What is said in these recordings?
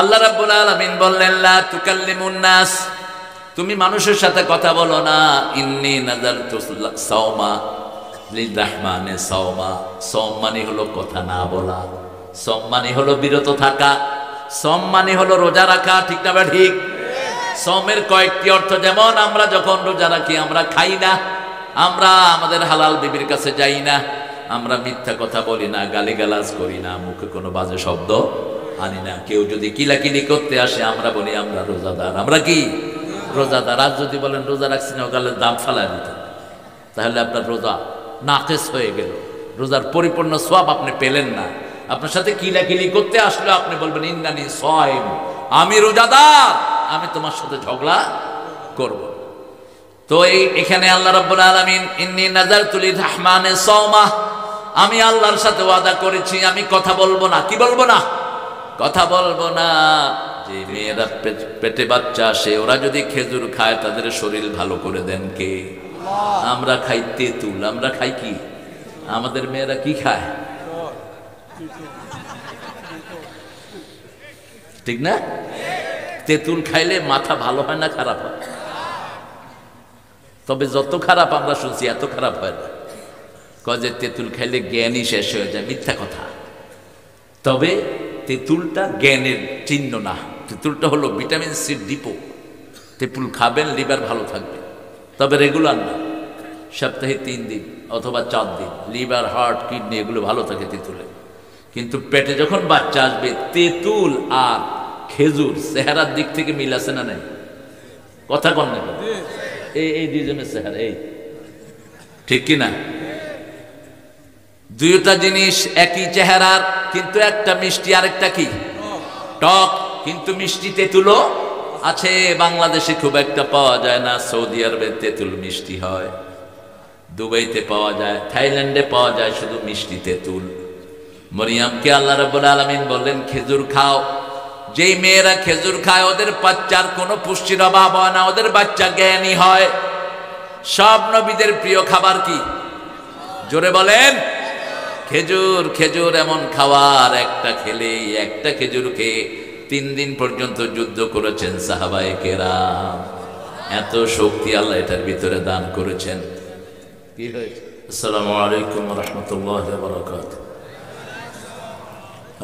আল্লাহ রাব্বুল আলামিন বললেন লা তুকাল্লিমুন নাস, তুমি মানুষের সাথে কথা বলো না। ইন্নী নাযারতু সাওমা লিররহমানে সাওমা, সওম মানে হলো কথা না বলা, সওম মানে হলো বিরত থাকা, সওম মানে হলো রোজা রাখা। ঠিক না বা ঠিক? সওমের কয়েকটি অর্থ, যেমন আমরা যখন রোজা রাখি আমরা খাই না, আমরা আমাদের হালাল বিবির কাছে যাই না, আমরা মিথ্যা কথা বলি না, গালিগালাজ করি না, মুখে কোনো বাজে শব্দ আনি না। কেউ যদি কিলাকিলি করতে আসে আমরা বলি আমরা রোজাদার। আমরা কি রোজাদার? আজ যদি বলেন রোজা রাখছি না, গালের দাম ফালাই দিত, তাহলে আপনার রোজা নাকেস হয়ে গেল, রোজার পরিপূর্ণ সওয়াব আপনি পেলেন না। আপনার সাথে কিলাকিলি করতে আসলে আপনি বলবেন ইন্নানি সাইম, আমি রোজাদার, আমি তোমার সাথে ঝগড়া করব। তো এখানে আল্লাহ রাব্বুল আলামিন ইন্নী নাযারতু লিররহমানে সাওমা, আমি আল্লাহর সাথে ওয়াদা করেছি আমি কথা বলবো না। কি বলবো না? কথা বলবো না। যে মেয়েরা পেটে বাচ্চা আসে, ওরা যদি খেজুর খায় তাদের শরীর ভালো করে দেন কে? আমরা খাই তেঁতুল। আমরা খাই কি? আমাদের মেয়েরা কি খায়? ঠিক না? তেঁতুল খাইলে মাথা ভালো হয় না খারাপ হয়? তবে যত খারাপ আমরা শুনছি এত খারাপ হয় না। কয়ে তেঁতুল খাইলে জ্ঞানই শেষ হয়ে যায়, মিথ্যা কথা। তবে তেঁতুলটা জ্ঞানের চিহ্ন না, তেঁতুলটা হলো ভিটামিন সির ডিপো। তেঁতুল খাবেন লিভার ভালো থাকবে, তবে রেগুলার না, সপ্তাহে 3 দিন অথবা 4 দিন লিভার, হার্ট, কিডনি এগুলো ভালো থাকে তেঁতুলে। কিন্তু পেটে যখন বাচ্চা আসবে, তেঁতুল আর খেজুর চেহারার দিক থেকে মিল আছে না নাই? কথা কন না? এই দুজনের চেহারা এই ঠিক কিনা? দুইটা জিনিস একই চেহারার, কিন্তু একটা মিষ্টি আর একটা কি টক। কিন্তু মিষ্টি তেঁতুলও আছে, বাংলাদেশে খুব একটা পাওয়া যায় না। সৌদি আরবে তেঁতুল মিষ্টি হয়, দুবাইতে পাওয়া যায়, থাইল্যান্ডে পাওয়া যায় শুধু মিষ্টি তেঁতুল। মরিয়মকে আল্লাহ রাব্বুল আলামিন বললেন খেজুর খাও। যেই মেয়েরা খেজুর খায় ওদের বাচ্চার কোনো পুষ্টির অভাব হয় না, ওদের বাচ্চা জ্ঞানী হয়। সব নবীদের প্রিয় খাবার কি? জোরে বলেন। খেজুর। খেজুর এমন খাবার, একটা খেলে, একটা খেজুর খেয়ে 3 দিন পর্যন্ত যুদ্ধ করেছেন সাহাবায়ে কেরাম। এত শক্তি আল্লাহ এটার ভিতরে দান করেছেন। কি হয়েছে? আসসালামু আলাইকুম ওয়া রাহমাতুল্লাহি ওয়া বারাকাতুহু।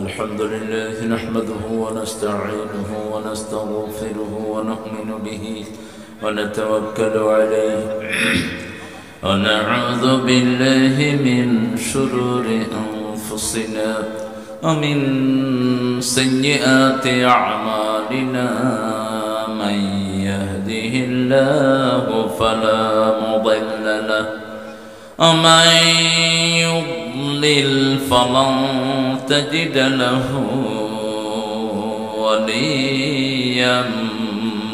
আলহামদুলিল্লাহ নাহমাদুহু ওয়া নাস্তাঈনুহু ওয়া নাস্তাগফিরুহু ওয়া নু'মিনু বিহি ওয়া নাতাওয়াক্কালু আলাইহি ওয়া না'উযু বিল্লাহি মিন শুরুরি আনফুসিনা ওয়া মিন সাইয়্যাতি আ'মালিনা মান ইয়াহদিহিল্লাহু ফালা মুদিল্লা লাহু ওয়া মান يضلل فلن تجد له وليا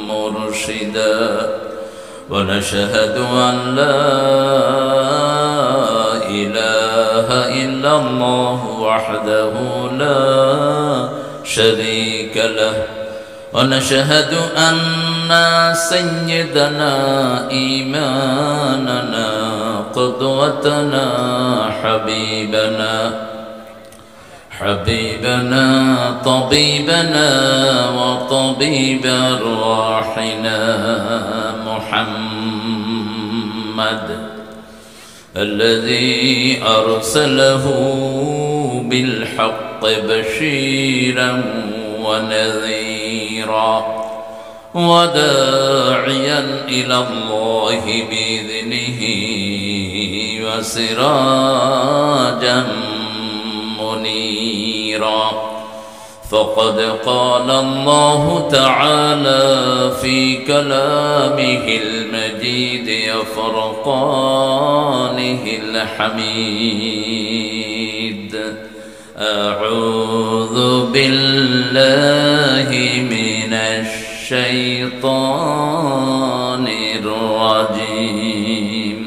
مرشدا ونشهد أن لا إله إلا الله وحده لا شريك له ونشهد أن سيدنا إمامنا قدوتنا حبيبنا طبيبنا وطبيب أرواحنا محمد الذي أرسله بالحق بشيرا ونذيرا وداعيا إلى الله بإذنه وسراجا منيرا فقد قال الله تعالى في كلامه المجيد وفرقانه الحميد أعوذ بالله من الشيطان الرجيم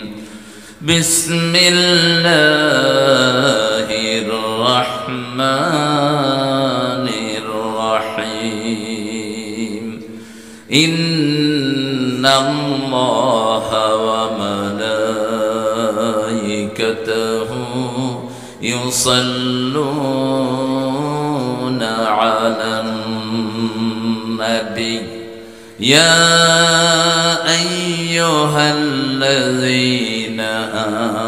بسم الله الرحمن الرحيم إن الله وملائكته يصلون على النبي يا أيها الذين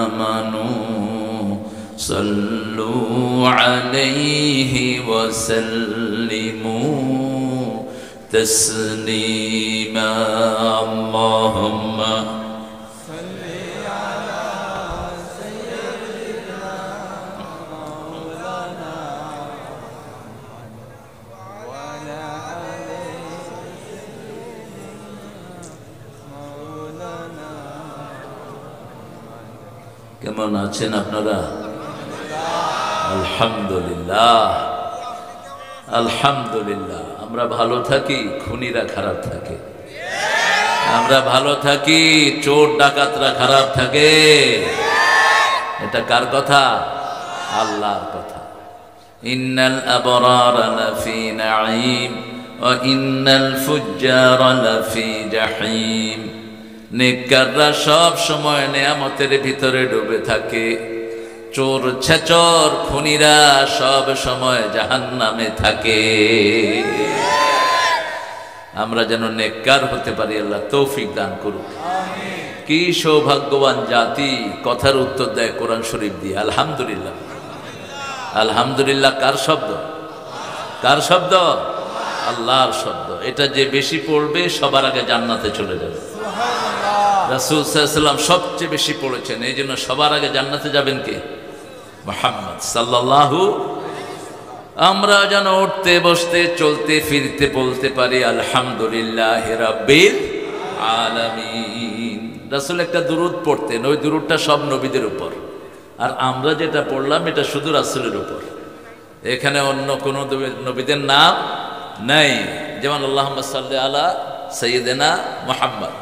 آمنوا صلوا عليه وسلموا تسليما اللهم صل على سيدنا مولانا وعلى مولانا কেমন আছেন আপনারা আলহামদুলিল্লাহ আলহামদুলিল্লাহ আমরা ভালো থাকি খুনিরা খারাপ থাকে আমরা ভালো থাকি চোর ডাকাতরা খারাপ থাকে এটা কার কথা আল্লাহর কথা ইন্নাল আবরারা লাফি নাঈম ওয়া ইন্নাল ফুজ্জারা লাফি জাহিম নেককাররা সব সময় নেয়ামতের ভিতরে ডুবে থাকে চোর ছেচর খুনিরা সব সময় জাহান্নামে থাকে আমরা যেন নেককার হতে পারি আল্লাহ তৌফিক দান করুক কি সৌভাগ্যবান জাতি কথার উত্তর দেয় কোরআন শরীফ দিয়ে আলহামদুলিল্লাহ আলহামদুলিল্লাহ কার শব্দ কার শব্দ আল্লাহর শব্দ এটা যে বেশি পড়বে সবার আগে জান্নাতে চলে যাবে রাসূল সাল্লাল্লাহু আলাইহি ওয়াসাল্লাম সবচেয়ে বেশি পড়েছেন এই জন্য সবার আগে জান্নাতে যাবেন কে মুহাম্মদ সাল্লাল্লাহু আমরা যেন উঠতে বসতে চলতে ফিরতে বলতে পারি আলহামদুলিল্লাহি রাব্বিল আলামিন রাসূল একটা দুরূদ পড়তেন ওই দুরূদটা সব নবীদের উপর আর আমরা যেটা পড়লাম এটা শুধু রাসূলের উপর এখানে অন্য কোন নবীদের নাম নাই যেমন আল্লাহুম্মা সাল্লি আলা সাইয়্যিদিনা মুহাম্মদ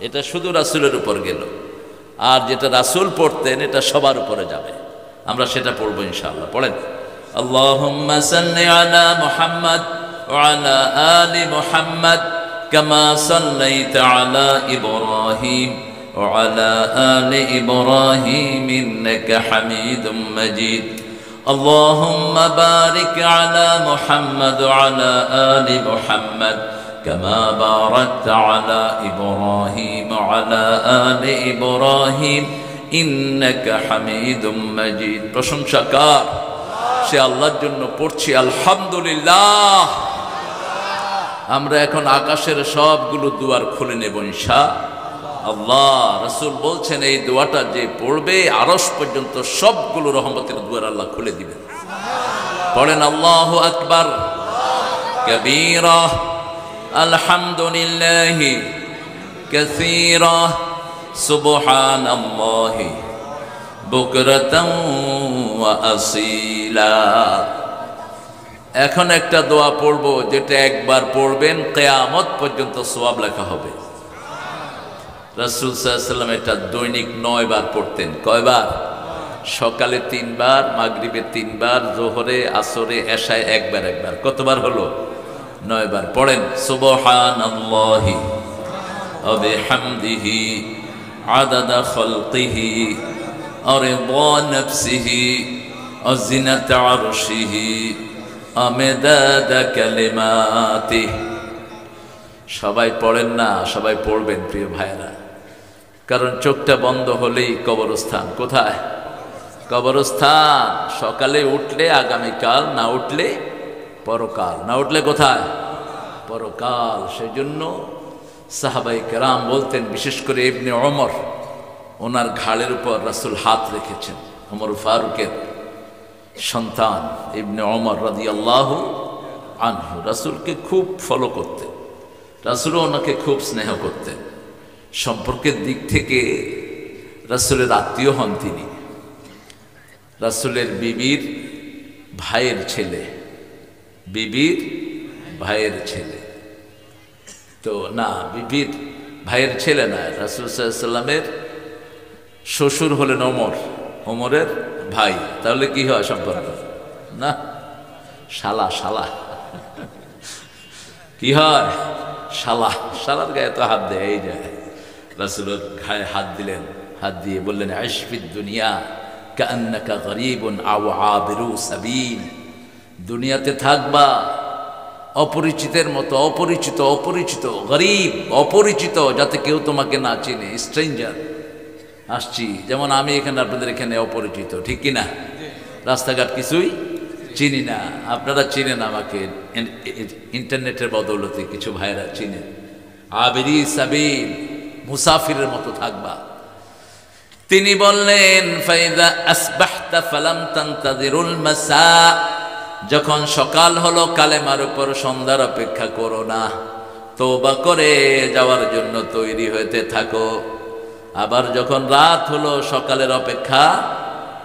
এটা শুধু রাসূলের উপর গেল আর যেটা রাসূল পড়তেন এটা সবার উপরে যাবে আমরা সেটা পড়বো ইনশাআল্লাহ পড়েন আল্লাহুম্মা সাল্লি আলা মুহাম্মদ ওয়া আলা আলি মুহাম্মদ কামা সাল্লাইতা আলা ইব্রাহিম ওয়া আলা আলি ইব্রাহিম ইন্নাকা হামিদুম মাজিদ আল্লাহুম্মা বারিক আলা মুহাম্মদ ওয়া আলা আলি মুহাম্মদ كما باركت على إبراهيم وعلى آل إبراهيم إنك حميد مجيد প্রশংসা কার সে আল্লাহর জন্য পড়ছি আলহামদুলিল্লাহ আমরা এখন আকাশের সবগুলো দুয়ার খুলে নেব ইনশাআল্লাহ রাসূল বলছেন এই দোয়াটা যে পড়বে আরশ পর্যন্ত সবগুলো রহমতের দুয়ার আল্লাহ খুলে দিবেন পড়েন আল্লাহু আকবার কবীরা আলহামদুলিল্লাহি কাসীরা সুবহানাল্লাহি বুকরাতাও ওয়া আসীলা এখন একটা দোয়া পড়ব যেটা একবার পড়বেন কিয়ামত পর্যন্ত সওয়াব লেখা হবে রাসূল সাল্লাল্লাহু আলাইহি ওয়াসাল্লাম এটা দৈনিক 9 বার পড়তেন কয়বার সকালে 3 বার মাগরিবে 3 বার যোহরে আসরে এশায় একবার কতবার হলো 9 বার পড়েন সুবহানাল্লাহি ওয়া বিহামদিহি আদাদা খালকিহি ওয়া রিদা নাফসিহি ওয়া জিনাতা আরশিহি ওয়া মিদাদা কালিমাতিহি সবাই পড়েন না সবাই পড়বেন প্রিয় ভাইরা কারণ চোখটা বন্ধ হলেই কবরস্থান কোথায় কবরস্থান সকালে উঠলে আগামীকাল না উঠলে পরকাল না উঠলে কোথায় পরকাল সেজন্য সাহাবায়ে কেরাম বলতেন বিশেষ করে ইবনে ওমর ওনার ঘাড়ের উপর রাসূল হাত রেখেছেন ওমর ফারুকের সন্তান ইবনে ওমর রাদিয়াল্লাহু আনহু রাসূলকে খুব ফলো করতেন রাসূলও ওনাকে খুব স্নেহ করতেন সম্পর্কের দিক থেকে রাসূলের আত্মীয় হন তিনি রাসূলের বিবির ভাইয়ের ছেলে বিবির ভাইয়ের ছেলে তো না বিবির ভাইয়ের ছেলে না রাসূল সাল্লাল্লাহু আলাইহি ওয়াসাল্লামের শ্বশুর হলেন ওমর ওমরের ভাই তাহলে কি হয় সম্পর্ক না শালা শালা কি হয় শালা শালার গায়ে তো হাত দেয় এই যায় রাসূলের গায়ে হাত দিলেন হাত দিয়ে বললেন আশফিদ দুনিয়া কান্নাকা গরীবুন আও আবিরু সাবিল দুনিয়াতে থাকবা অপরিচিতের মতো, অপরিচিত অপরিচিত, গরিব অপরিচিত, যাতে কেউ তোমাকে না চিনে, স্ট্রেঞ্জার আসছি। যেমন আমি এখানে, আপনাদের এখানে অপরিচিত, ঠিক কিনা? রাস্তাঘাট কিছুই চিনি না, আপনারা চিনেন আমাকে ইন্টারনেটের বদৌলতে, কিছু ভাইরা চিনেন। আবেরি সাবিল, মুসাফিরের মতো থাকবা। তিনি বললেন ফাইদা আসবাহতা ফালাম তানতাযিরুল মাসা, যখন সকাল হলো কালেমার উপর সন্ধ্যার অপেক্ষা করো না, তওবা করে যাওয়ার জন্য তৈরি হতে থাকো। আবার যখন রাত হলো সকালের অপেক্ষা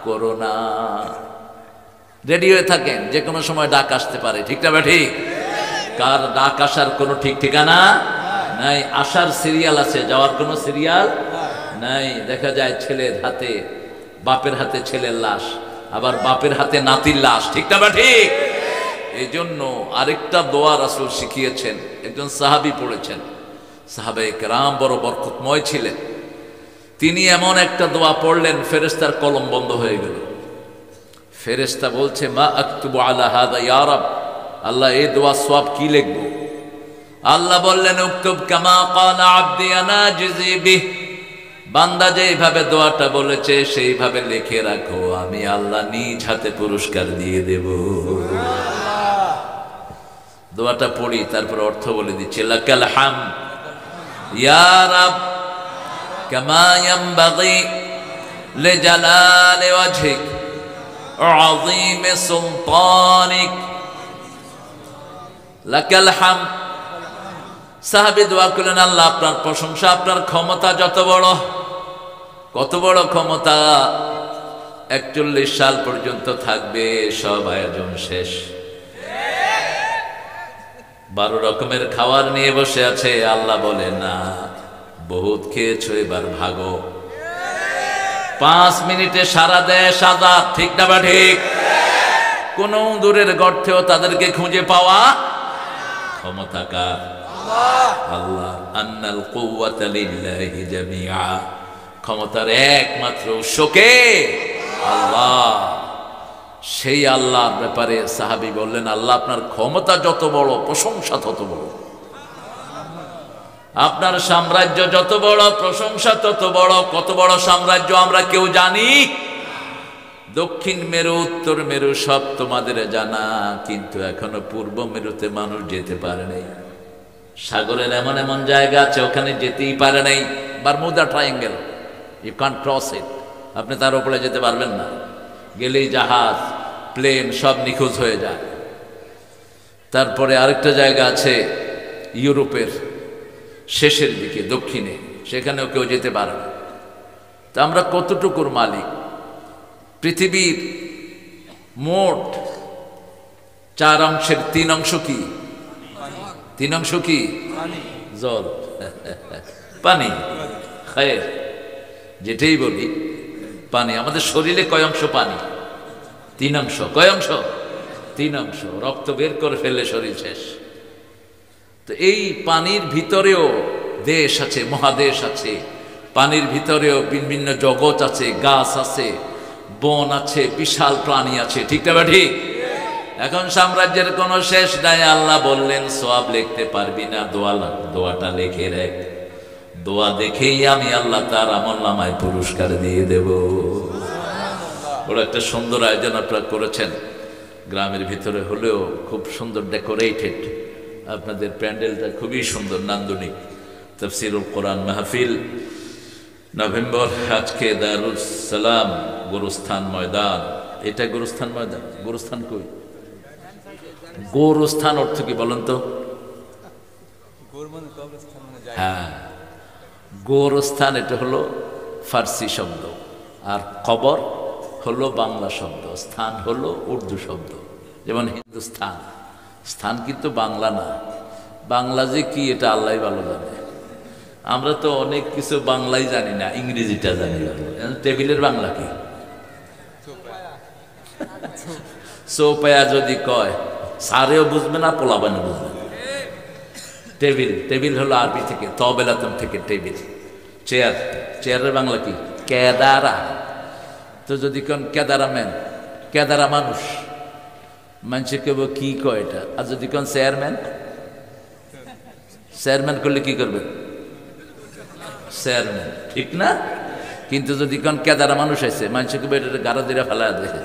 করো না, রেডি হয়ে থাকেন, যে কোনো সময় ডাক আসতে পারে, ঠিক না ঠিক? কার ডাক আসার কোনো ঠিক ঠিকানা নাই, আসার সিরিয়াল আছে, যাওয়ার কোনো সিরিয়াল নাই। দেখা যায় ছেলের হাতে, বাপের হাতে ছেলের লাশ, আবার বাপের হাতে নাতির লাশ, ঠিক না ঠিক? এই জন্য আরেকটা দোয়া রাসূল শিখিয়েছেন, একজন সাহাবী পড়েছেন, সাহাবায়ে কেরাম বড় বরকতময় ছিলেন। তিনি এমন একটা দোয়া পড়লেন, ফেরেশতার কলম বন্ধ হয়ে গেল। ফেরেশতা বলছে মা আকতুবু আলা হাযা ইয়া রাব, আল্লাহ এই দোয়া সওয়াব কি লিখব? আল্লাহ বললেন উকতুব কামা ক্বালা আবদি আনা জিজি বিহ, বান্দা যেইভাবে দোয়াটা বলেছে সেইভাবে লিখে রাখো, আমি আল্লাহ নিজ হাতে পুরস্কার দিয়ে দেব। দোয়াটা পড়ি, তারপর অর্থ বলে দিচ্ছি। লাকাল হামদ ইয়া রাব কামা ইয়ানবাগি লিজালালি ওয়াজহিক আযীম সুলতানিক, লাকাল হামদ। সাহাবী দোয়া করলেন, আল্লাহ আপনার প্রশংসা, আপনার ক্ষমতা যত বড়। কত বড় ক্ষমতা? 41 সাল পর্যন্ত থাকবে, সব আয়োজন শেষ, 12 রকমের খাবার নিয়ে বসে আছে। আল্লাহ বলে না, বহুত খেয়েছো, এবার ভাগো। 5 মিনিটে সারা দেশ আজাদ, ঠিক না বা ঠিক? কোন দূরের গর্তেও তাদেরকে খুঁজে পাওয়া ক্ষমতা কার? আল্লাহ। আন্নাল কুওয়াতা লিল্লাহি জামিআ, ক্ষমতার একমাত্র উৎস কে? আল্লাহ। সেই আল্লাহর ব্যাপারে সাহাবী বললেন, আল্লাহ আপনার ক্ষমতা যত বড়, প্রশংসা তত বড়। আপনার সাম্রাজ্য যত বড়, প্রশংসা তত বড়। কত বড় সাম্রাজ্য আমরা কেউ জানি? দক্ষিণ মেরু, উত্তর মেরু সব তোমাদের জানা, কিন্তু এখনো পূর্ব মেরুতে মানুষ যেতে পারে নাই। সাগরের এমন এমন জায়গা আছে ওখানে যেতেই পারে নাই। Bermuda Triangle, you can't cross it, আপনি তার উপরে যেতে পারবেন না। গেলেই জাহাজ, প্লেন সব নিখোঁজ হয়ে যায়। তারপরে আরেকটা জায়গা আছে ইউরোপের শেষের দিকে, দক্ষিণে, সেখানেও কেউ যেতে পারে না। তা আমরা কতটুকুর মালিক? পৃথিবীর মোট 4 অংশের 3 অংশ কি? 3 অংশ কি? জল, পানি, খায়ের, যেটাই বলি পানি। আমাদের শরীরে কয় অংশ পানি? 3 অংশ। কয় অংশ? 3 অংশ। রক্ত বের করে ফেললে শরীর শেষ। তো এই পানির ভিতরেও দেশ আছে, মহাদেশ আছে, পানির ভিতরেও বিভিন্ন জগৎ আছে, গাছ আছে, বন আছে, বিশাল প্রাণী আছে, ঠিক না ঠিক? এখন সাম্রাজ্যের কোনো শেষ নাই। আল্লাহ বললেন সওয়াব লিখতে পারবি না, দোয়াটা লিখে রাখ, দোয়া দেখেই আমি আল্লাহ তার আমলনামায় পুরস্কার দিয়ে দেব। ওরা একটা সুন্দর আয়োজন আপনারা করেছেন, গ্রামের ভিতরে হলেও খুব সুন্দর ডেকোরেটেড। আপনাদের প্যান্ডেলটা খুবই সুন্দর, নান্দনিক। তাফসীরুল কোরআন মাহফিল নভেম্বর, আজকে দারুস সালাম গোরস্থান ময়দান। এটা গোরস্থান ময়দান? গোরস্থান কই? গোরস্থান অর্থ কি বলেন তো? হ্যাঁ, গোরস্থান এটা হলো ফার্সি শব্দ, আর কবর হলো বাংলা শব্দ, স্থান হলো উর্দু শব্দ। যেমন হিন্দুস্থান, স্থান কিন্তু বাংলা না। বাংলা যে কি এটা আল্লাহ ভালো জানে। আমরা তো অনেক কিছু বাংলাই জানি না, ইংরেজিটা জানি। টেবিলের বাংলা কি? চৌপায়া যদি কয় সারেও বুঝবে না, পোলাবানও বুঝবে না। টেবিল, টেবিল হলো আরবি থেকে, তবেলাতন থেকে টেবিল। চেয়ার, চেয়ারের বাংলা কি? কেদারা। তো যদি কোন কেদারা ম্যান, কেদারা মানুষ, মানুষে কেব কি কয় এটা, আর যদি কোন চেয়ারম্যান, চেয়ারম্যান করলে কি করবেন? চেয়ারম্যান, ঠিক না? কিন্তু যদি কোন কেদারা মানুষ আছে, মানুষে কেব এটা গাড়া দিয়ে ফেলা দেখে।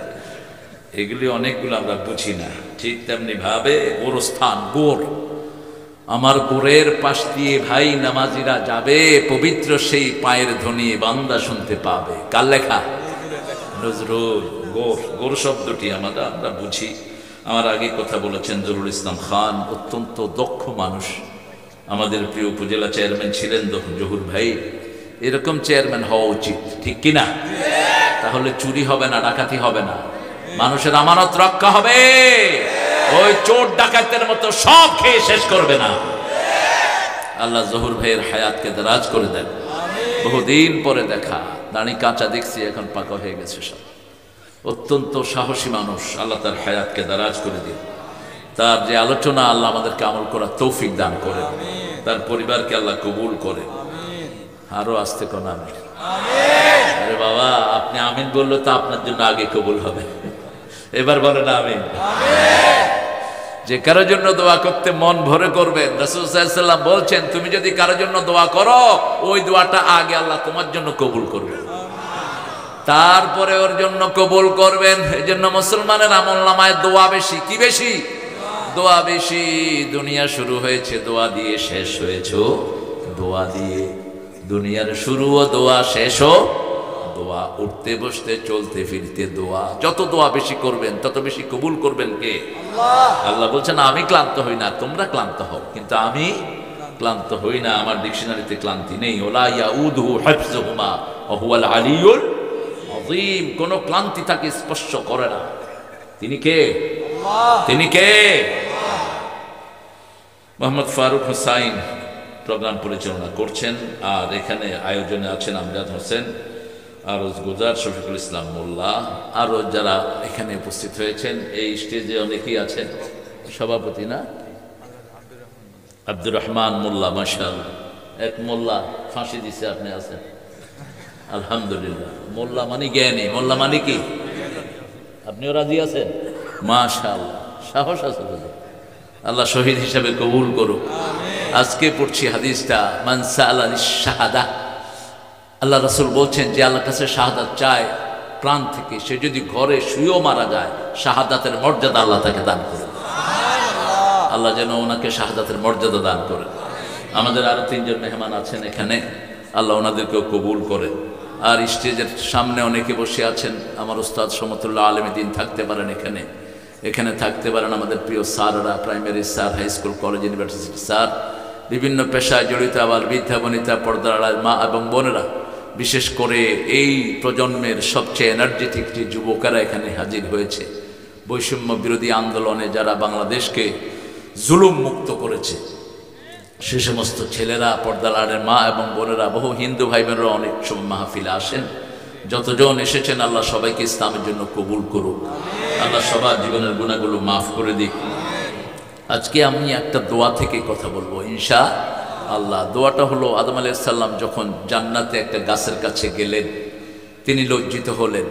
এগুলি অনেকগুলো আমরা বুঝি না। ঠিক তেমনি ভাবে গোরস্থান, গোর, আমার গোরের পাশ দিয়ে ভাই নামাজিরা যাবে, পবিত্র সেই পায়ের ধ্বনি বান্দা শুনতে পাবে। কার লেখা? নজরুল। গোর, গোর শব্দটি আমরা বুঝি। আমার আগে কথা বলেছেন জহুরুল ইসলাম খান, অত্যন্ত দক্ষ মানুষ, আমাদের প্রিয় উপজেলা চেয়ারম্যান ছিলেন জহুর ভাই। এরকম চেয়ারম্যান হওয়া উচিত, ঠিক কিনা? তাহলে চুরি হবে না, ডাকাতি হবে না, মানুষের আমানত রক্ষা হবে। ওই চোর ডাকাতের মতো সব খেয়ে শেষ করবে না। আল্লাহ জহুর ভাইয়ের হায়াতকে দারাজ করে দেন। বহুদিন পরে দেখা, দাড়ি কাঁচা দেখছি, এখন পাকা হয়ে গেছে সব। অত্যন্ত সাহসী মানুষ, আল্লাহ তার হায়াতকে দারাজ করে দিন। তার যে আলোচনা, আল্লাহ আমাদেরকে আমল করার তৌফিক দান করেন, তার পরিবারকে আল্লাহ কবুল করে। আরো আসতে কোন আমিন। আরে বাবা, আপনি আমিন বললে তো আপনার জন্য আগে কবুল হবে। এবার বলেন আমিন। যে কারোর জন্য দোয়া করতে মন ভরে করবেন, রাসূল সাল্লাল্লাহু আলাইহি ওয়াসাল্লাম বলছেন, তুমি যদি কারোর জন্য দোয়া করো, ওই দোয়াটা আগে আল্লাহ তোমার জন্য কবুল করবেন, তারপরে ওর জন্য কবুল করবেন। এই জন্য মুসলমানের আমলনামায় দোয়া বেশি। কি বেশি? দোয়া বেশি। দুনিয়া শুরু হয়েছে দোয়া দিয়ে, শেষ হয়েছে দোয়া দিয়ে। দুনিয়ার শুরুও দোয়া, শেষও দোয়া। উঠতে বসতে চলতে ফিরতে দোয়া। যত দোয়া বেশি করবেন তত বেশি কবুল করবেন কে? আল্লাহ বলছেন, আমি ক্লান্ত হই না, তোমরা ক্লান্ত হও, কিন্তু আমি ক্লান্ত হই না। আমার ডিকশনারিতে ক্লান্তি নেই। ওলা ইয়াউদুহু হিফযুহুমা ওয়া হুয়াল আলিয়্যুল আযীম। কোন ক্লান্তি তাকে স্পর্শ করে না। তিনি কে? তিনি কে? মোহাম্মদ ফারুক হুসাইন প্রোগ্রাম পরিচালনা করছেন, আর এখানে আয়োজনে আছেন আমজাদ হোসেন, আরজ গুজার, শফিকুল ইসলাম মোল্লা, আরো যারা এখানে উপস্থিত হয়েছেন। এই স্টেজে অনেকেই আছেন। সভাপতি না আব্দুর রহমান মোল্লা, মাশাআল্লাহ, এক মোল্লা ফাঁসি দিছে, আপনি আছেন, আলহামদুলিল্লাহ। মোল্লা মানে জ্ঞানী, মোল্লা মানে কি? আপনিও রাজি আছেন? মাশাআল্লাহ, সাহস আছে। আল্লাহ শহীদ হিসাবে কবুল করুক। আজকে পড়ছি হাদিসটা, মান সাআলা লিশ-শাহাদা। আল্লাহ রাসূল বলছেন, যে আল্লাহর কাছে শাহাদাত চায় প্রাণ থেকে, সে যদি ঘরে শুয়েও মারা যায়, শাহাদাতের মর্যাদা আল্লাহ তাকে দান করে। আল্লাহ যেন ওনাকে শাহাদাতের মর্যাদা দান করে। আমাদের আরো 3 জন মেহমান আছেন এখানে, আল্লাহ ওনাদেরকেও কবুল করে। আর স্টেজের সামনে অনেকে বসে আছেন, আমার উস্তাদ সমতুল্লাহ আলেমদ্দিন থাকতে পারেন এখানে, এখানে থাকতে পারেন আমাদের প্রিয় স্যাররা, primary sir, high school, college, university sir, বিভিন্ন পেশায় জড়িত, আবার বৃদ্ধা বনিতা, পর্দার আড়াল মা এবং বোনেরা, বিশেষ করে এই প্রজন্মের সবচেয়ে এনার্জেটিক যে যুবকেরা এখানে হাজির হয়েছে, বৈষম্য বিরোধী আন্দোলনে যারা বাংলাদেশকে জুলুম মুক্ত করেছে, সে সমস্ত ছেলেরা, পর্দার আড়ালের মা এবং বোনেরা, বহু হিন্দু ভাই বোনেরা অনেক সময় মাহফিলে আসেন। যতজন এসেছেন আল্লাহ সবাইকে ইসলামের জন্য কবুল করুক। আল্লাহ সবার জীবনের গুনাহগুলো মাফ করে দিক। আজকে আমি একটা দোয়া থেকে কথা বলবো ইনশাআল্লাহ। দোয়াটা হলো, আদম আলাইহিস সালাম যখন জান্নাতে একটা গাছের কাছে গেলেন, তিনি লজ্জিত হলেন।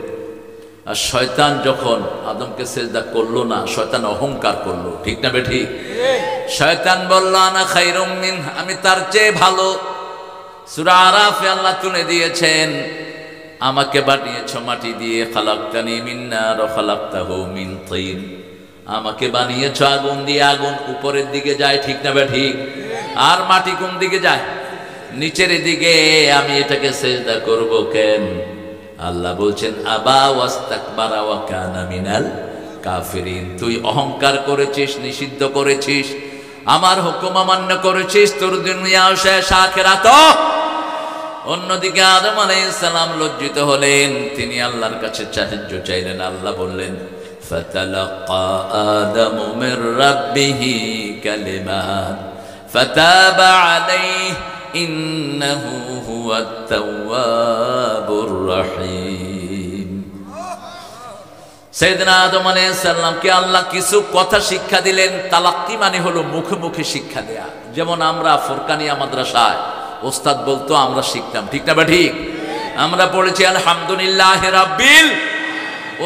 আর শয়তান যখন আদমকে সিজদা করলো না, শয়তান অহংকার করলো, ঠিক না বেঠিক? শয়তান বলল, আনা খায়রুম মিন, আমি তার চেয়ে ভালো। সূরা আরাফে আল্লাহ তুলে দিয়েছেন, আমাকে বানিয়েছ মাটি দিয়ে, খালাকতানি মিন নার ওয়া খালাকতাহু মিন তিন। আমাকে বানিয়েছ আগুন দিয়ে, আগুন উপরের দিকে যায়, ঠিক না বেঠিক? আর মাটি কোন দিকে যায়? নিচের দিকে। আমি এটাকে সিজদা করব কেন? আল্লাহ বলছেন, আবা ওয়াস্তাকবারা ওয়া কানা মিনাল কাফিরিন। তুই অহংকার করেছিস, নিষিদ্ধ করেছিস, আমার হুকুম অমান্য করেছিস, তোর দুনিয়াও শেষ, আখিরাতও। অন্যদিকে আদম আলাইহিস সালাম লজ্জিত হলেন, তিনি আল্লাহর কাছে সাহায্য চাইলেন। আল্লাহ বললেন, ফাতালাক্কা আদামু মির রাব্বিহি কালিমাত ফাতাবা আলাইহি ইন্নাহু হুয়াত তাওয়াবুর রহিম। সাইয়েদনা আদম আলাইহিস সালামকে আল্লাহ কিছু কথা শিক্ষা দিলেন। তালাক্কি মানে হলো মুখে মুখে শিক্ষা দেয়া। যেমন আমরা ফুরকানিয়া মাদ্রাসায় ওস্তাদ বলতো, আমরা শিখতাম, ঠিক না বা ঠিক? আমরা পড়েছি আলহামদুলিল্লাহি রাব্বিল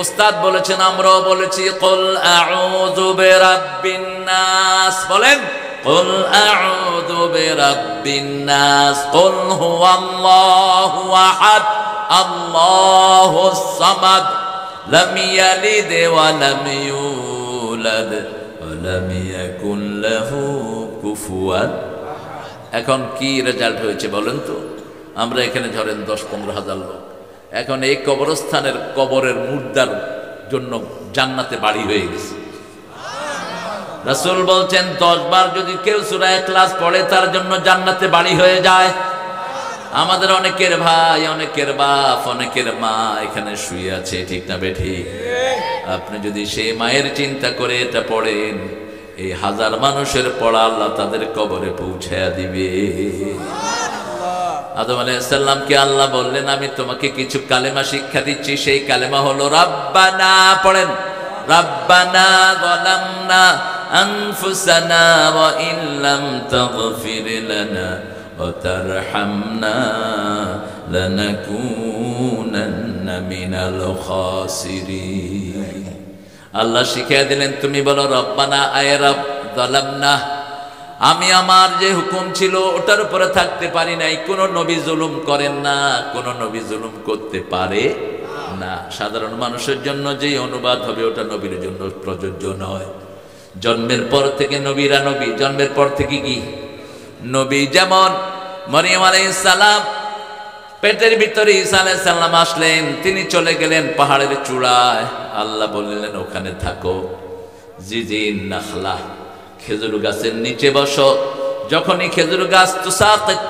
ওস্তাদ বলেছেন, আমরাও বলেছি, কুল আউযু বিরাব্বিন নাস। বলেন, কুল আউযু বিরাব্বিন নাস, কুল হুয়াল্লাহু আহাদ, আল্লাহুস সামাদ, লাম ইয়ালিদ ওয়া লাম ইউলাদ ওয়া লাম ইয়াকুন লাহু কুফুয়ান। এখন কি রেজাল্ট হয়েছে বলেন তো? আমরা এখানে ধরেন 10-15 হাজার লোক, এখন এই কবরস্থানের কবরের মুর্দার জন্য জান্নাতে বাড়ি হয়ে গেছে। রাসূল বলছেন 10 বার যদি কেউ সূরা ইখলাস পড়ে তার জন্য জান্নাতে বাড়ি হয়ে যায়। আমাদের অনেকের ভাই, অনেকের বাপ, অনেকের মা এখানে শুয়ে আছে, ঠিক না বেঠিক? আপনি যদি সেই মায়ের চিন্তা করে এটা পড়েন, এই হাজার মানুষের পড়া আল্লাহ তাদের কবরে পৌঁছায়া দিবে। আদম আলাইহিস সালামকে আল্লাহ বললেন, আমি তোমাকে কিছু কালেমা শিক্ষা দিচ্ছি, সেই কালেমা হলো রাব্বানা। পড়েন, রাব্বানা যালামনা আনফুসানা ওয়া ইল্লাম তাগফির লানা ওয়া তারহামনা লানাকুনান্না মিনাল খাসিরিন। আল্লাহ শিখিয়ে দিলেন, তুমি বলো রব্বানা, আয় রব, যালামনা, আমি আমার যে হুকুম ছিল ওটার উপরে থাকতে পারি নাই। কোন নবী জুলুম করেন না, কোন নবী জুলুম করতে পারে না। সাধারণ মানুষের জন্য যেই অনুবাদ হবে ওটা নবীর জন্য প্রযোজ্য নয়। জন্মের পর থেকে নবীরা নবী, জন্মের পর থেকে কি নবী। যেমন মরিয়ম আলাইহিস সালাম, পেটের ভিতরে ঈসা আলাইহিস সালাম আসলেন, তিনি চলে গেলেন পাহাড়ের চূড়ায়। আল্লাহ বললেন, ওখানে থাকো, জিজিন নাখলা, খেজুর গাছের নিচে বসো। যখনই খেজুর গাছ তুসাকিত,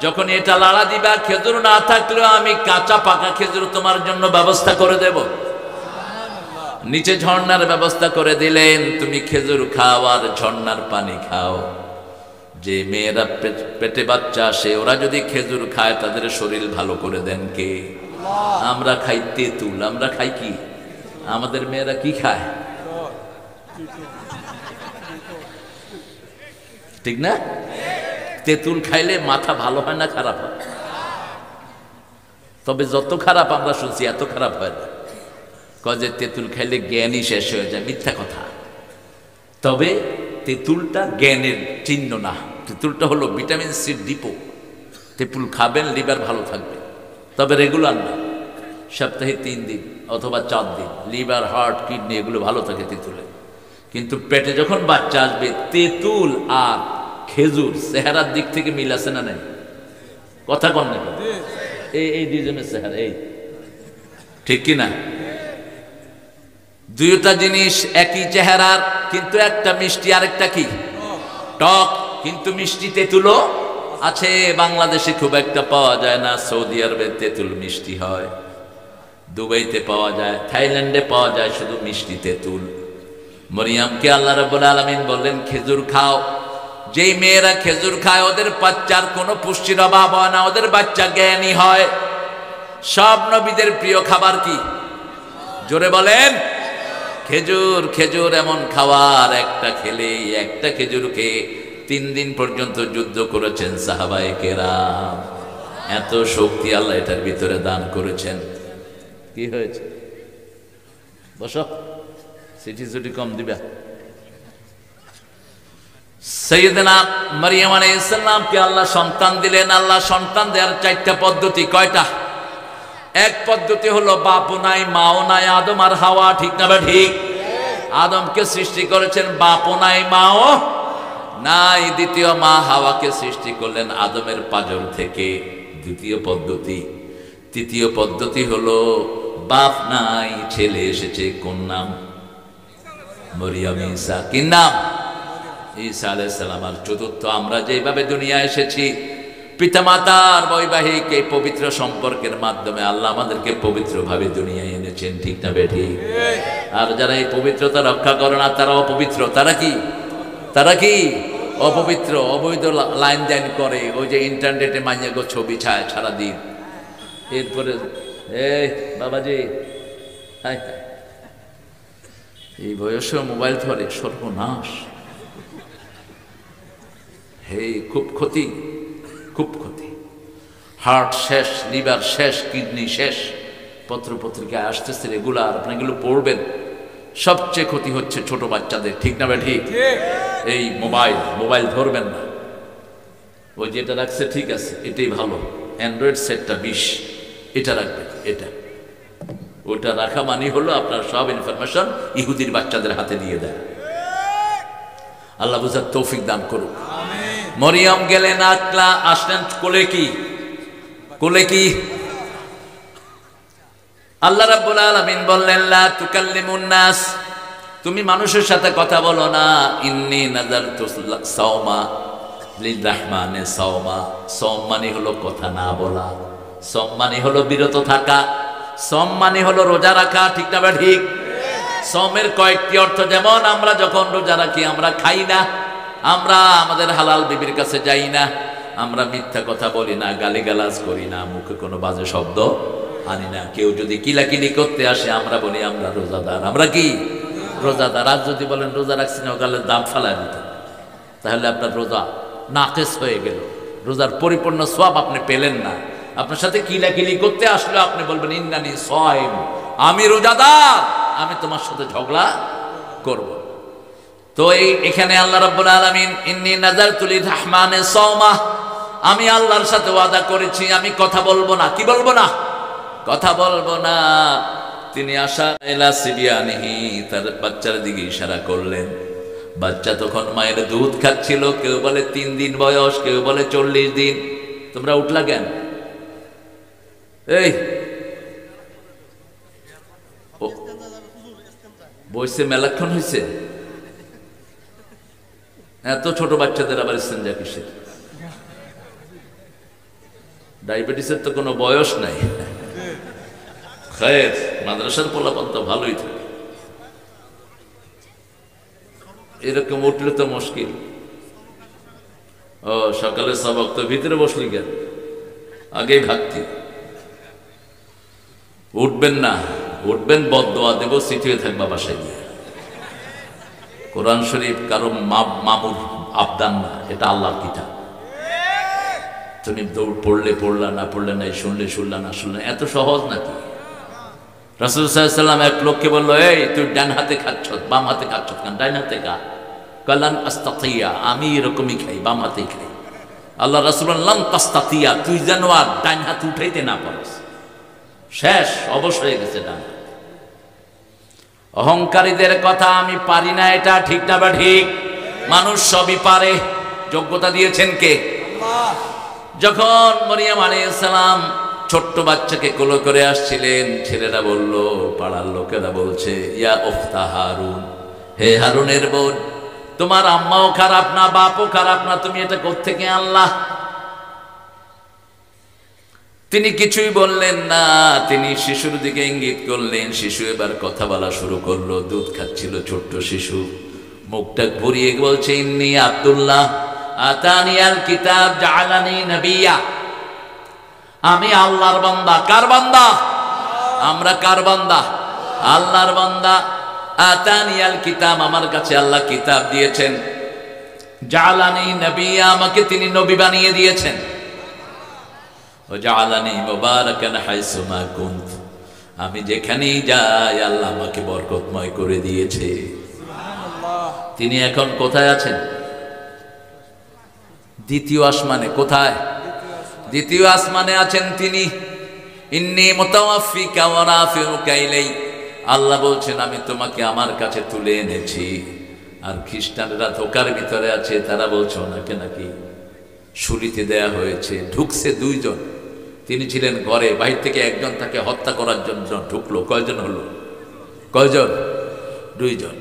যখন এটা লাড়া দিবা, খেজুর না থাকলেও আমি কাঁচা পাকা খেজুর তোমার জন্য ব্যবস্থা করে দেব। নিচে ঝর্ণার ব্যবস্থা করে দিলেন, তুমি খেজুর খাও আর ঝর্ণার পানি খাও। যে মেয়েরা পেটে বাচ্চা আসে, ওরা যদি খেজুর খায় তাদের শরীর ভালো করে দেন কে? আমরা খাই তেঁতুল। আমরা খাই কি? আমাদের মেয়েরা কি খায়? ঠিক না? তেঁতুল খাইলে মাথা ভালো হয় না খারাপ হয়? তবে যত খারাপ আমরা শুনছি এত খারাপ হয় না। কয় যে তেঁতুল খাইলে জ্ঞানই শেষ হয়ে যায়, মিথ্যা কথা। তবে তেঁতুলটা জ্ঞানের চিহ্ন না, তেঁতুলটা হলো ভিটামিন সির ডিপো। তেঁতুল খাবেন, লিভার ভালো থাকবে, তবে রেগুলার না, সপ্তাহে 3 দিন অথবা 4 দিন। লিভার, হার্ট, কিডনি এগুলো ভালো থাকে তেঁতুলে। কিন্তু পেটে যখন বাচ্চা আসবে, তেঁতুল আর খেজুর চেহারার দিক থেকে মিল আছে না নাই? কথা কন না? এই দুইজনের চেহারা এই ঠিক কিনা? দুইটা জিনিস একই চেহারার, কিন্তু একটা মিষ্টি আরেকটা কি টক। কিন্তু মিষ্টি তেঁতুলও আছে, বাংলাদেশে খুব একটা পাওয়া যায় না। সৌদি আরবে তেঁতুল মিষ্টি হয়, দুবাইতে পাওয়া যায়, থাইল্যান্ডে পাওয়া যায় শুধু মিষ্টি তেঁতুল। মরিয়মকে আল্লাহ রাব্বুল আলামিন বললেন, খেজুর খাও। যেই মেয়েরা খেজুর খায় ওদের বাচ্চার কোনো পুষ্টির অভাব হয় না, ওদের বাচ্চা জ্ঞানী হয়। সব নবীদের প্রিয় খাবার কি? জোরে বলেন। খেজুর। খেজুর এমন খাবার, একটা খেলেই, একটা খেজুর খেয়ে 3 দিন পর্যন্ত যুদ্ধ করেছেন সাহাবায়ে কেরাম। এত শক্তি আল্লাহ এটার ভিতরে দান করেছেন। কি হয়েছে? বসো, সিটি সুটি কম দিবা। সাইয়েদনা মারিয়াম আলাইহিস সালামকে আল্লাহ সন্তান দিলেন। আল্লাহ সন্তান দেওয়ার 4টা পদ্ধতি। কয়টা? এক পদ্ধতি হলো বাপও নাই মাও নাই, আদম আর হাওয়া, ঠিক না বা ঠিক? আদমকে সৃষ্টি করেছেন, বাপও নাই মাও নাই। দ্বিতীয় মা হাওয়াকে সৃষ্টি করলেন আদমের পাঁজর থেকে, দ্বিতীয় পদ্ধতি। তৃতীয় পদ্ধতি হলো বাপ নাই, ছেলে এসেছে। কোন নাম? মরিয়ম, ঈসা। কি নাম? ঈসা আলাইহিস সালাম। আর চতুর্থ, আমরা যেভাবে দুনিয়া এসেছি, পিতামাতার বৈবাহিক এই পবিত্র সম্পর্কের মাধ্যমে আল্লাহ আমাদেরকে পবিত্রভাবে দুনিয়ায় এনেছেন, ঠিক না বেঠিক? আর যারা এই পবিত্রতা রক্ষা করে না তারা অপবিত্র। তারা কি? তারা কি? অপবিত্র, অবৈধ লাইন দেন করে। ওই যে ইন্টারনেটে মাইয়া গো ছবি ছায় সারাদিন, এরপরে এই বাবাজি এই বয়সে মোবাইল ধরে, সর্বনাশ। হে, খুব ক্ষতি, খুব ক্ষতি। হার্ট শেষ, লিভার শেষ, কিডনি শেষ, পত্র পত্রিকায় আসতেছে রেগুলার, আপনি এগুলো পড়বেন। সবচেয়ে ক্ষতি হচ্ছে ছোট বাচ্চাদের, ঠিক না ভাই? ঠিক। এই মোবাইল ধরবেন না। ওই যেটা রাখছে ঠিক আছে, এটাই ভালো, অ্যান্ড্রয়েড সেটটা 20, এটা রাখবেন। এটা ওটা রাখা মানে হলো আপনার সব ইনফরমেশন ইহুদির বাচ্চাদের হাতে দিয়ে দেয়। আল্লাহ বুঝার তৌফিক দান করুক। মরিয়ম গেলেন আকলা, আসলেন কোলে কি আল্লাহ রাব্বুল আলামিন বললেন লা তুকাল্লিমুন নাস, তুমি মানুষের সাথে কথা বলো না। ইন্নী নাযারতু সাওমা লিররহমানে সাওমা। সওম মানে হলো কথা না বলা, সওম মানে হলো বিরত থাকা, সওম মানে হলো রোজা রাখা, ঠিক না? ঠিক। সওমের কয়েকটি অর্থ, যেমন আমরা যখন রোজা রাখি আমরা খাই না, আমরা আমাদের হালাল বিবির কাছে যাই না, আমরা মিথ্যা কথা বলি না, গালিগালাজ করি না, মুখে কোনো বাজে শব্দ আনি না। কেউ যদি কিলাকিলি করতে আসে আমরা বলি আমরা রোজাদার। আমরা কি রোজাদার? আর যদি বলেন রোজা রাখছি না, গালের দাম ফালায় দিতেন, তাহলে আপনার রোজা নাকেস হয়ে গেল, রোজার পরিপূর্ণ সওয়াব আপনি পেলেন না। আপনার সাথে কিলাকিলি করতে আসলে আপনি বলবেন ইন্নানি সাইম, আমি রোজাদার, আমি তোমার সাথে ঝগড়া করব। তো এখানে আল্লাহ রাব্বুল আলামিন ইন্নী নাযারতু লিররহমানে সাওমা, আমি আল্লাহর সাথে ওয়াদা করেছি আমি কথা বলবো না। কি বলবো না? কথা বলবো না। তিনি আশা ইলা সিবিয়ানিহি, তার বাচ্চার দিকে ইশারা করলেন। বাচ্চা তখন মায়ের দুধ খাচ্ছিল, কেউ বলে 3 দিন বয়স, কেউ বলে 40 দিন। তোমরা উঠলা কেন? এই বইছে মেলাক্ষণ হয়েছে, এত ছোট বাচ্চাদের আবার ইস্তেঞ্জা কিসের? ডায়াবেটিসের তো কোনো বয়স নাই। খায়ের মাদ্রাসার পোলাপান তো ভালোই থাকে, এরকম উঠলে তো মুশকিল। ও সকালে সবক তো ভিতরে বসলি কেন? আগেই ভাবতি উঠবেন না, উঠবেন বদদোয়া দেব, সিটিয়ে থাকবা বাসায় গিয়ে। কোরআন শরীফ কারো মামুর আবদান না, এটা আল্লাহর কিতাব। তুমি দৌড় পড়লে পড়লা, না পড়লে নাই, শুনলে শুনলা, না শুনলে, এত সহজ নাকি? রাসূল সাল্লাল্লাহু আলাইহি ওয়াসাল্লাম এক লোককে বললো, এই তুই ডান হাতে খাচ্ছ, বাম হাতে খাচ্ছ কেন? ডান হাতে খা। কালান আস্তাতিয়া, আমি এরকমই খাই, বাম হাতেই খাই। আল্লাহ রাসূল লান তাস্তাতিয়া, তুই যেন আর ডান হাত উঠাইতে না পারিস, শেষ, অবশ্য হয়ে গেছে ডান হাত। অহংকারীদের কথা আমি পারি না, এটা ঠিক না? বা ঠিক। মানুষ সবই পারে, যোগ্যতা দিয়েছেন কে? আল্লাহ। যখন মরিয়ম আলাইহিস সালাম ছোট্ট বাচ্চাকে কোলে করে আসছিলেন, ছেলেরা বলল, পাড়ার লোকেরা বলছে, ইয়া উখতা হারুন, হে হারুনের বোন, তোমার আম্মাও খারাপ না, বাপও খারাপ না, তুমি এটা কোত্থেকে আনলা? তিনি কিছুই বললেন না, তিনি শিশুর দিকে ইঙ্গিত করলেন। শিশু এবার কথা বলা শুরু করলো, দুধ খাচ্ছিল ছোট্ট শিশু, মুখটা ঘুরিয়ে বলছে, ইন্নী আব্দুল্লাহ আতানিয়াল কিতাব জাআলানি নবিয়্যা, আমি আল্লাহর বান্দা। কার বান্দা? আমরা কার বান্দা? আল্লাহর বান্দা। আতানিয়াল কিতাব, আমার কাছে আল্লাহ কিতাব দিয়েছেন। জাআলানি নবিয়্যা, আমাকে তিনি নবী বানিয়ে দিয়েছেন। ও জাআলানি মুবারাকান হাইসু মা কুনত, আমি যেখানেই যাই আল্লাহ আমাকে বরকতময় করে দিয়েছে। সুবহানাল্লাহ। তিনি এখন কোথায় আছেন? দ্বিতীয় আসমানে। কোথায়? দ্বিতীয় আসমানে আছেন তিনি। ইন্নী মুতাওয়াফিকা ওয়া রাফিউকা ইলাই, আল্লাহ বলছেন আমি তোমাকে আমার কাছে তুলে এনেছি। আর খ্রিস্টানরা ধোকার ভিতরে আছে, তারা বলছে ওনাকে নাকি শুলিতে দেয়া হয়েছে। ঢুকছে 2 জন, তিনি ছিলেন ঘরে, বাহির থেকে একজন তাকে হত্যা করার জন্য ঢুকলো। কয়জন হলো? কয়জন? 2 জন।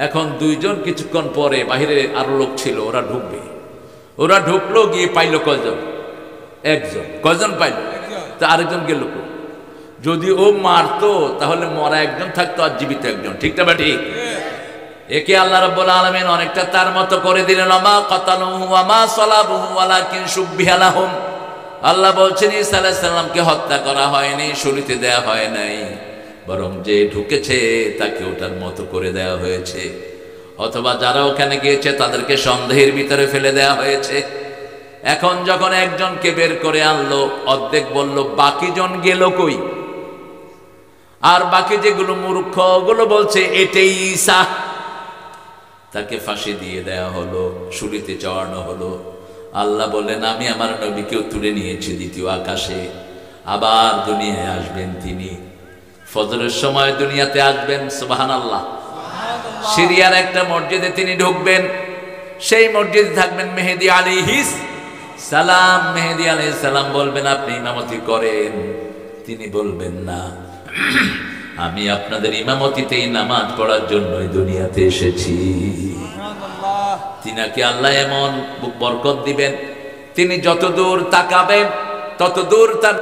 এখন 2 জন, কিছুক্ষণ পরে বাহিরে আরো লোক ছিল, ওরা ঢুকবে। ওরা ঢুকলো, গিয়ে পাইলো কয়জন? 1 জন। কয়জন পাইলো? তা আরেকজন গেল। যদি ও মারতো তাহলে মরা 1 জন থাকতো আর জীবিত 1 জন, ঠিক না? বা ঠিক। একে আল্লাহ রাব্বুল আলামিন অনেকটা তার মতো করে দিলেন। আমা কাতালুহু ওয়া মা সালাবুহু ওয়ালাকিন শুববিহা লাহুম, আল্লাহ বলছেন ঈসা আলাইহিস সালামকে হত্যা করা হয়নি, শুলিতে দেয়া হয় নাই, বরং যে ঢুকেছে তাকে ওটার মতো করে দেয়া হয়েছে। অথবা যারা ওখানে গিয়েছে তাদেরকে সন্দেহের ভিতরে ফেলে দেয়া হয়েছে। এখন যখন একজনকে বের করে আনলো, অর্ধেক বলল বাকি জন গেল কই? আর বাকি যেগুলো মূর্খ ওগুলো বলছে এটাই ঈসা। তাকে ফাঁসি দিয়ে দেয়া হলো, শুলিতে চড়ানো হলো। আল্লাহ বলেন আমি আমার নবীকেও তুলে নিয়েছি দ্বিতীয় আকাশে, আবার দুনিয়ায় আসবেন তিনি, ফজরের সময় দুনিয়াতে আসবেন। সুবহানাল্লাহ। সিরিয়ার একটা মসজিদে তিনি ঢুকবেন, সেই মসজিদে থাকবেন মেহেদী আলাইহিস সালাম। মেহেদী আলাইহিস সালাম বলবেন আপনি ইমামতি করেন, তিনি বলবেন না, আমি আপনাদের ইমামতিতেই নামাজ পড়ার জন্যই দুনিয়াতে এসেছি। তিনাকে আল্লাহ এমন বরকত দিবেন, তিনি যত দূর তাকাবেন তত দূর তার